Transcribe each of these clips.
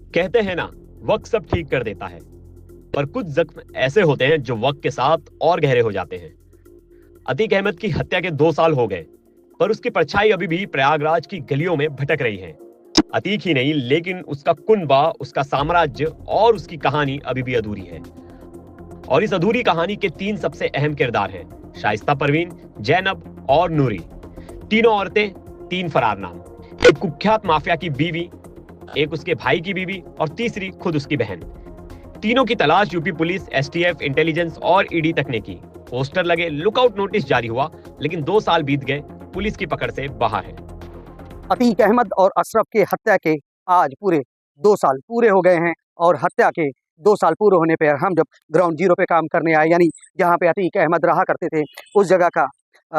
कहते हैं ना, वक्त सब ठीक कर देता है। पर कुछ जख्म ऐसे होते हैं जो वक्त के साथ और गहरे हो जाते हैं। अतीक अहमद की हत्या के 2 साल हो गए, पर उसकी परछाई अभी भी प्रयागराज की गलियों में भटक रही है। अतीक ही नहीं, लेकिन उसका कुनबा, उसका साम्राज्य और उसकी कहानी अभी भी अधूरी है। और इस अधूरी कहानी के 3 सबसे अहम किरदार हैं: शाइस्ता परवीन, जैनब और नूरी। तीनों औरतें, 3 फरार नाम। एक कुख्यात माफिया की बीवी, एक उसके भाई की बीवी और तीसरी खुद उसकी बहन। तीनों की तलाश यूपी पुलिस, एसटीएफ, इंटेलिजेंस और ईडी तक ने की। पोस्टर लगे, लुकआउट नोटिस जारी हुआ, लेकिन 2 साल बीत गए, पुलिस की पकड़ से बाहर है। अतीक अहमद और अशरफ के हत्या के आज पूरे 2 साल पूरे हो गए हैं। और हत्या के 2 साल पूरे होने पर हम जब ग्राउंड जीरो पे काम करने आए, यानी जहाँ पे अतीक अहमद रहा करते थे, उस जगह का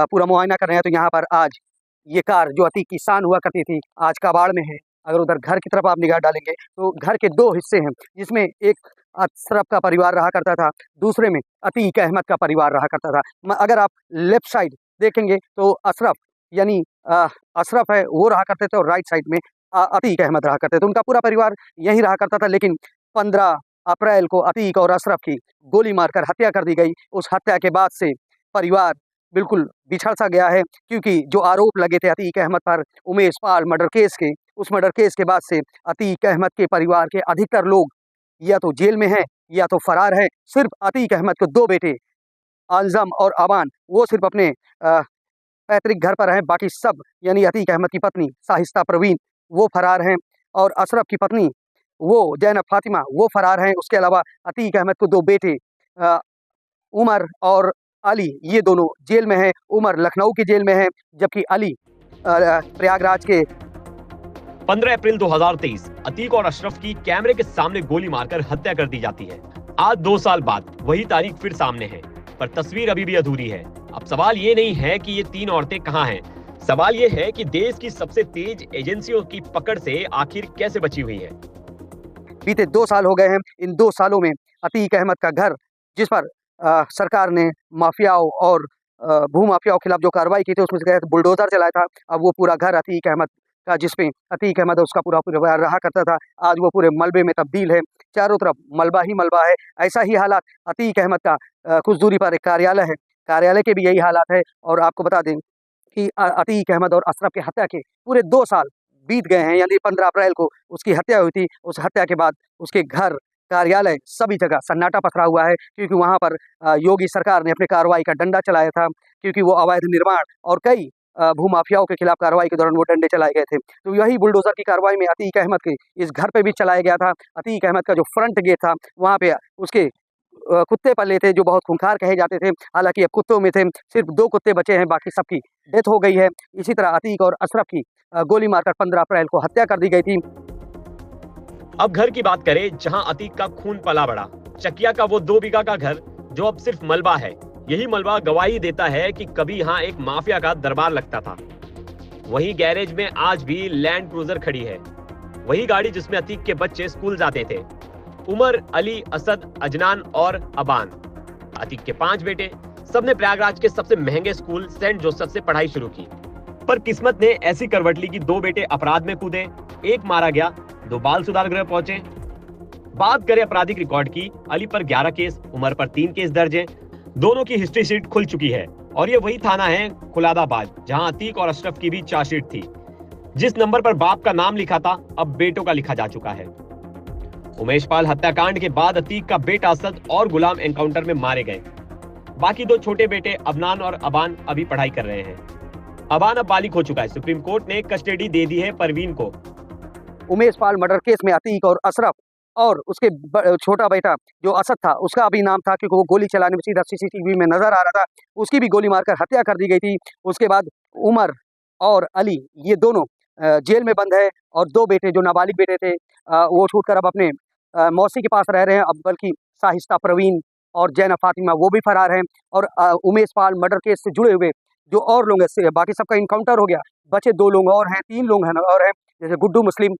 पूरा मुआयना कर रहे हैं, तो यहाँ पर आज ये कार जो अतीक की शान हुआ करती थी, आज कबाड़ में है। अगर उधर घर की तरफ आप निगाह डालेंगे तो घर के 2 हिस्से हैं, जिसमें एक अशरफ का परिवार रहा करता था, दूसरे में अतीक अहमद का परिवार रहा करता था। अगर आप लेफ्ट साइड देखेंगे तो अशरफ यानी अशरफ है वो रहा करते थे, और राइट साइड में अतीक अहमद रहा करते थे। उनका पूरा परिवार यहीं रहा करता था। लेकिन 15 अप्रैल को अतीक और अशरफ की गोली मारकर हत्या कर दी गई। उस हत्या के बाद से परिवार बिल्कुल बिछड़ सा गया है, क्योंकि जो आरोप लगे थे अतीक अहमद पर उमेश पाल मर्डर केस के, उस मर्डर केस के बाद से अतीक अहमद के परिवार के अधिकतर लोग या तो जेल में हैं या तो फरार हैं। सिर्फ अतीक अहमद के 2 बेटे आंजम और अबान, वो सिर्फ अपने पैतृक घर पर हैं। बाकी सब यानी अतीक अहमद की पत्नी शाइस्ता परवीन वो फरार हैं, और अशरफ की पत्नी वो जैनब फातिमा वो फरार हैं। उसके अलावा अतीक अहमद को 2 बेटे अ, उमर और अली, ये दोनों जेल में हैं। उमर लखनऊ की जेल में है, जबकि अली प्रयागराज के। 15 अप्रैल 2023 अतीक और अशरफ की कैमरे के सामने गोली मारकर हत्या कर दी जाती है। आज 2 साल बाद वही तारीख फिर सामने है, पर तस्वीर अभी भी अधूरी है। अब सवाल ये नहीं है कि ये 3 औरतें कहाँ हैं, सवाल ये है कि देश की सबसे तेज एजेंसियों की पकड़ से आखिर कैसे बची हुई है। बीते 2 साल हो गए हैं। इन 2 सालों में अतीक अहमद का घर, जिस पर सरकार ने माफियाओं और भूमाफियाओं के खिलाफ जो कार्रवाई की थी, उसमें से बुलडोजर चलाया था। अब वो पूरा घर अतीक अहमद का, जिसमें अतीक अहमद और उसका पूरा परिवार रहा करता था, आज वो पूरे मलबे में तब्दील है। चारों तरफ मलबा ही मलबा है। ऐसा ही हालात अतीक अहमद का कुछ दूरी पर एक कार्यालय है, कार्यालय के भी यही हालात है। और आपको बता दें कि अतीक अहमद और अशरफ की हत्या के पूरे 2 साल बीत गए हैं। यानी 15 अप्रैल को उसकी हत्या हुई थी। उस हत्या के बाद उसके घर, कार्यालय, सभी जगह सन्नाटा पसरा हुआ है, क्योंकि वहाँ पर योगी सरकार ने अपने कार्रवाई का डंडा चलाया था, क्योंकि वो अवैध निर्माण और कई भूमाफियाओं के खिलाफ कार्रवाई के दौरान वो डंडे चलाए गए थे। तो यही बुलडोजर की कार्रवाई में अतीक अहमद के इस घर पे भी चलाया गया था। अतीक अहमद का जो फ्रंट गेट था, वहाँ पे उसके कुत्ते पले थे जो बहुत खूंखार कहे जाते थे। हालांकि अब कुत्तों में थे सिर्फ 2 कुत्ते बचे हैं, बाकी सबकी डेथ हो गई है। इसी तरह अतीक और अशरफ की गोली मारकर 15 अप्रैल को हत्या कर दी गई थी। अब घर की बात करें, जहां अतीक का खून पला बड़ा। चकिया का वो 2 बीघा का घर जो अब सिर्फ मलबा है, यही मलबा गवाही देता है कि कभी यहाँ एक माफिया का दरबार लगता था। वही गैरेज में आज भी लैंड क्रूजर खड़ी है, वही गाड़ी जिसमें अतीक के बच्चे स्कूल जाते थे: उमर, अली, असद, अजनान और अबान। अतीक के 5 बेटे, सबने प्रयागराज के सबसे महंगे स्कूल सेंट जोसेफ से पढ़ाई शुरू की। पर किस्मत ने ऐसी करवट ली कि 2 बेटे अपराध में कूदे, एक मारा गया, 2 बाल सुधार गृह पहुंचे। बात करें आपराधिक रिकॉर्ड की, अली पर 11 केस, उमर पर 3 केस दर्ज हैं। दोनों की हिस्ट्री शीट खुल चुकी है, और ये वही थाना है खुलादाबाद जहां अतीक और अशरफ की भी चार्जशीट थी। जिस नंबर पर बाप का नाम लिखा था, अब बेटों का लिखा जा चुका है। उमेश पाल हत्याकांड के बाद अतीक का बेटा असद और गुलाम एनकाउंटर में मारे गए। बाकी 2 छोटे बेटे अबनान और अबान अभी पढ़ाई कर रहे हैं। अबान अब बालिग हो चुका है। सुप्रीम कोर्ट ने कस्टडी दे दी है परवीन को। उमेश पाल मर्डर केस में अतीक और अशरफ और उसके छोटा बेटा जो असद था, उसका अभी नाम था, क्योंकि वो गोली चलाने में सीधा सीसीटीवी में नजर आ रहा था। उसकी भी गोली मारकर हत्या कर दी गई थी। उसके बाद उमर और अली, ये दोनों जेल में बंद है। और 2 बेटे जो नाबालिग बेटे थे, वो छूटकर अब अपने मौसी के पास रह रहे हैं। अब बल्कि शाइस्ता परवीन और जैनब फातिमा वो भी फरार हैं। और उमेश पाल मर्डर केस से जुड़े हुए जो और लोग हैं, बाकी सबका इनकाउंटर हो गया, बचे 2 लोग और हैं, 3 लोग हैं और हैं, जैसे गुड्डू मुस्लिम,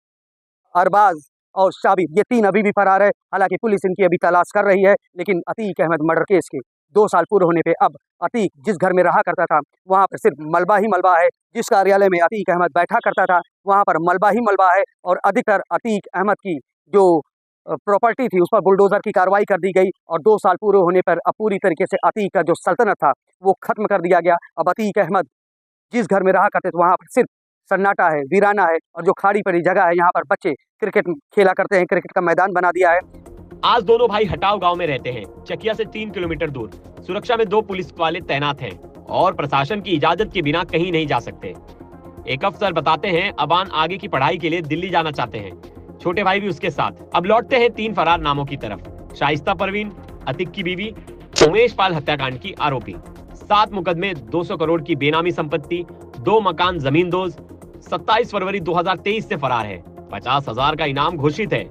अरबाज और शाबिब, ये 3 अभी भी फरार है। हालांकि पुलिस इनकी अभी तलाश कर रही है। लेकिन अतीक अहमद मर्डर केस के 2 साल पूरे होने पे अब अतीक जिस घर में रहा करता था, वहाँ पर सिर्फ मलबा ही मलबा है। जिस कार्यालय में अतीक अहमद बैठा करता था, वहाँ पर मलबा ही मलबा है। और अधिकतर अतीक अहमद की जो प्रॉपर्टी थी उस पर बुलडोजर की कार्रवाई कर दी गई और 2 साल पूरे होने पर अब पूरी तरीके से अतीक का जो सल्तनत था वो खत्म कर दिया गया। अब अतीक अहमद जिस घर में रहा करते थे वहाँ पर सिर्फ सन्नाटा है, वीराना है और जो खाड़ी पड़ी जगह है यहाँ पर बच्चे क्रिकेट खेला करते हैं, क्रिकेट का मैदान बना दिया है। आज दोनों भाई हटाव गांव में रहते हैं, चकिया से 3 किलोमीटर दूर। सुरक्षा में 2 पुलिस वाले तैनात हैं और प्रशासन की इजाजत के बिना कहीं नहीं जा सकते। एक अफसर बताते हैं अबान आगे की पढ़ाई के लिए दिल्ली जाना चाहते हैं, छोटे भाई भी उसके साथ। अब लौटते हैं 3 फरार नामों की तरफ। शाइस्ता परवीन, अतीक की बीवी, उमेश पाल हत्याकांड की आरोपी। 7 मुकदमे, 200 करोड़ की बेनामी संपत्ति, 2 मकान जमींदोज। 27 फरवरी 2023 से फरार है। 50,000 का इनाम घोषित है।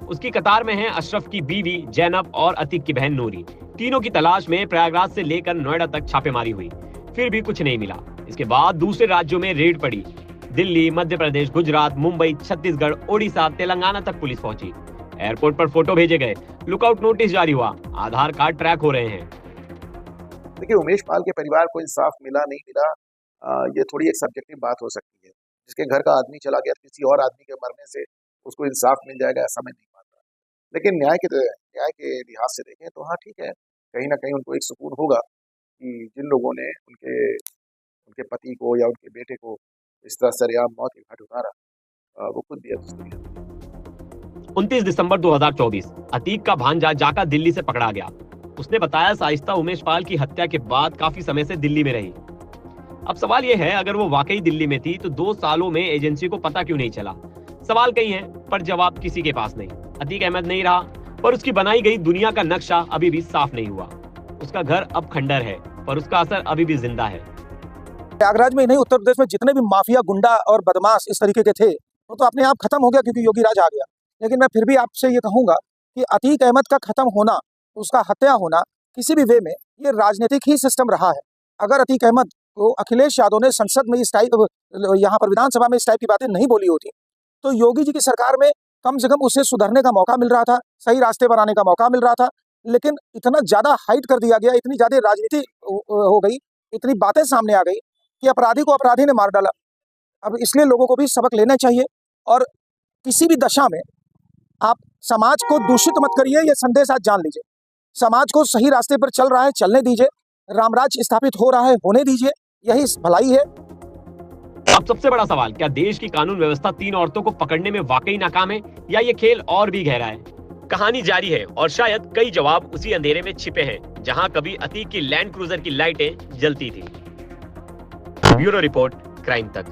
उसकी कतार में है अशरफ की बीवी जैनब और अतीक की बहन नूरी। तीनों की तलाश में प्रयागराज से लेकर नोएडा तक छापेमारी हुई, फिर भी कुछ नहीं मिला। इसके बाद दूसरे राज्यों में रेड पड़ी। दिल्ली, मध्य प्रदेश, गुजरात, मुंबई, छत्तीसगढ़, ओडिशा, तेलंगाना तक पुलिस पहुंची। एयरपोर्ट पर फोटो भेजे गए, लुकआउट नोटिस जारी हुआ, आधार कार्ड ट्रैक हो रहे हैं। देखिए, उमेश पाल के परिवार को इंसाफ मिला नहीं मिला, ये थोड़ी एक सब्जेक्टिव बात हो सकती है। जिसके घर का आदमी चला गया, किसी और आदमी के मरने से उसको इंसाफ मिल जाएगा ऐसा मैं नहीं मानता। लेकिन न्याय के लिहाज से देखें तो हाँ ठीक है, कहीं ना कहीं उनको एक सुकून होगा कि जिन लोगों ने उनके पति को या उनके बेटे को इस तरह सरेआम मौत के घाट उतारा, वो खुद भी अफसोस किया। 29 दिसंबर 2024 अतीक का भांजा जाका दिल्ली से पकड़ा गया। उसने बताया शाइस्ता उमेश पाल की हत्या के बाद काफी समय से दिल्ली में रही। अब सवाल यह है, अगर वो वाकई दिल्ली में थी तो 2 सालों में एजेंसी को पता क्यों नहीं चला? सवाल कई हैं, पर जवाब किसी के पास नहीं। अतीक अहमद नहीं रहा, पर उसकी बनाई गई दुनिया का नक्शा अभी भी साफ नहीं हुआ। उसका घर अब खंडर है, पर उसका असर अभी भी जिंदा है। प्रयागराज में नहीं, उत्तर प्रदेश में जितने भी माफिया, गुंडा और बदमाश इस तरीके के थे वो तो अपने आप खत्म हो गया क्योंकि योगी राज आ गया। लेकिन मैं फिर भी आपसे ये कहूंगा कि अतीक अहमद का खत्म होना, उसका हत्या होना किसी भी वे में ये राजनीतिक ही सिस्टम रहा है। अगर अतीक अहमद को अखिलेश यादव ने संसद में इस टाइप, यहाँ पर विधानसभा में इस टाइप की बातें नहीं बोली होती तो योगी जी की सरकार में कम से कम उसे सुधरने का मौका मिल रहा था, सही रास्ते पर आने का मौका मिल रहा था। लेकिन इतना ज्यादा हाइट कर दिया गया, इतनी ज्यादा राजनीति हो गई, इतनी बातें सामने आ गई कि अपराधी को अपराधी ने मार डाला। अब इसलिए लोगों को भी सबक लेना चाहिए और किसी भी दशा में आप समाज को दूषित मत करिए, ये संदेश आज जान लीजिए। समाज को सही रास्ते पर चल रहा है, चलने दीजिए। रामराज स्थापित हो रहा है, होने दीजिए, यही भलाई है। अब सबसे बड़ा सवाल, क्या देश की कानून व्यवस्था 3 औरतों को पकड़ने में वाकई नाकाम है या ये खेल और भी गहरा है? कहानी जारी है और शायद कई जवाब उसी अंधेरे में छिपे हैं जहां कभी अतीक की लैंड क्रूजर की लाइटें जलती थी। ब्यूरो रिपोर्ट, क्राइम तक।